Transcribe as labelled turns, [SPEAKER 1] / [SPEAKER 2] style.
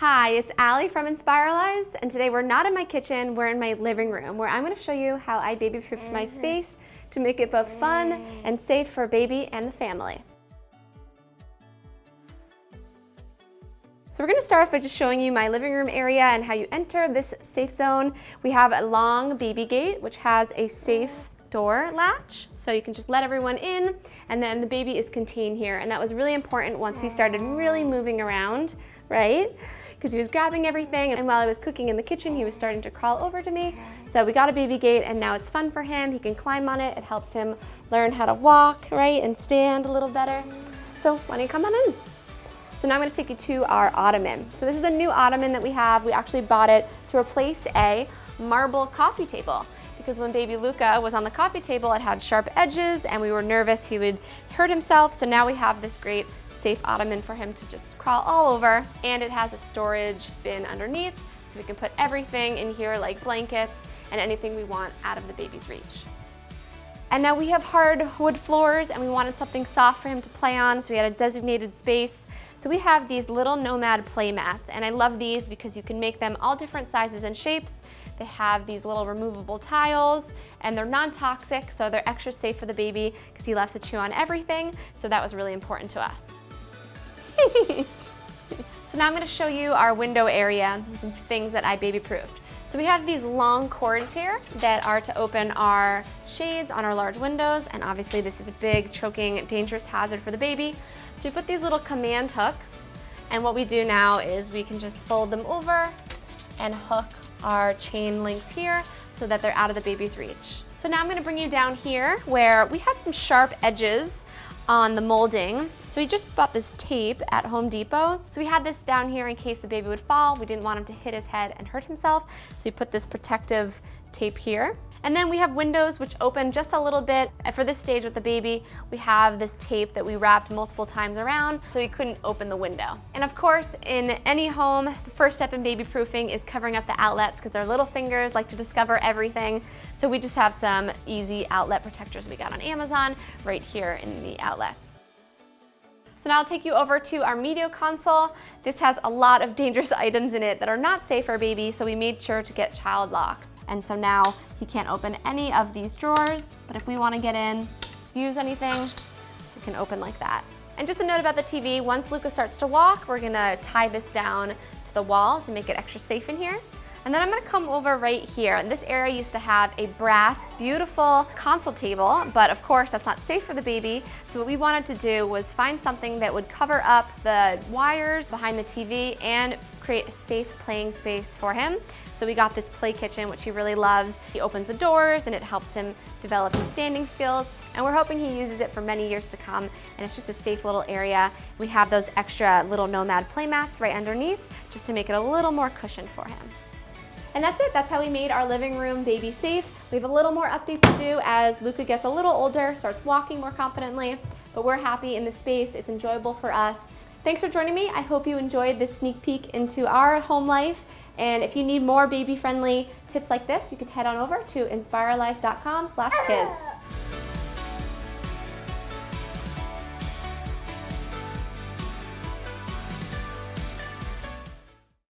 [SPEAKER 1] Hi, it's Allie from Inspiralize, and today we're not in my kitchen, we're in my living room, where I'm going to show you how I baby-proofed my space to make it both fun and safe for baby and the family. So we're going to start off by just showing you my living room area and how you enter this safe zone. We have a long baby gate, which has a safe door latch, so you can just let everyone in, and then the baby is contained here. And that was really important once he started really moving around, right? Because he was grabbing everything, and while I was cooking in the kitchen, he was starting to crawl over to me. So we got a baby gate, and now it's fun for him. He can climb on it. It helps him learn how to walk, right, and stand a little better. So why don't you come on in? So now I'm going to take you to our ottoman. So this is a new ottoman that we have. We actually bought it to replace a marble coffee table, because when baby Luca was on the coffee table, it had sharp edges, and we were nervous he would hurt himself. So now we have this great safe ottoman for him to just crawl all over, and it has a storage bin underneath, so we can put everything in here like blankets and anything we want out of the baby's reach. And now we have hard wood floors, and we wanted something soft for him to play on, so we had a designated space. So we have these little Nomad play mats, and I love these because you can make them all different sizes and shapes. They have these little removable tiles, and they're non-toxic, so they're extra safe for the baby because he loves to chew on everything, so that was really important to us. So now I'm going to show you our window area and some things that I baby-proofed. So we have these long cords here that are to open our shades on our large windows, and obviously this is a big, choking, dangerous hazard for the baby. So we put these little command hooks, and what we do now is we can just fold them over and hook our chain links here so that they're out of the baby's reach. So now I'm going to bring you down here where we had some sharp edges on the molding. So we just bought this tape at Home Depot. So we had this down here in case the baby would fall. We didn't want him to hit his head and hurt himself. So we put this protective tape here. And then we have windows which open just a little bit. And for this stage with the baby, we have this tape that we wrapped multiple times around so he couldn't open the window. And of course, in any home, the first step in baby proofing is covering up the outlets because their little fingers like to discover everything. So we just have some easy outlet protectors we got on Amazon right here in the outlets. So now I'll take you over to our media console. This has a lot of dangerous items in it that are not safe for a baby, so we made sure to get child locks. And so now he can't open any of these drawers, but if we want to get in to use anything, we can open like that. And just a note about the TV, once Luca starts to walk, we're gonna tie this down to the wall to make it extra safe in here. And then I'm gonna come over right here. And this area used to have a brass, beautiful console table, but of course that's not safe for the baby. So what we wanted to do was find something that would cover up the wires behind the TV and create a safe playing space for him. So we got this play kitchen, which he really loves. He opens the doors and it helps him develop his standing skills. And we're hoping he uses it for many years to come. And it's just a safe little area. We have those extra little Nomad play mats right underneath just to make it a little more cushioned for him. And that's it. That's how we made our living room baby safe. We have a little more updates to do as Luca gets a little older, starts walking more confidently, but we're happy in the space. It's enjoyable for us. Thanks for joining me. I hope you enjoyed this sneak peek into our home life. And if you need more baby-friendly tips like this, you can head on over to inspiralize.com/kids.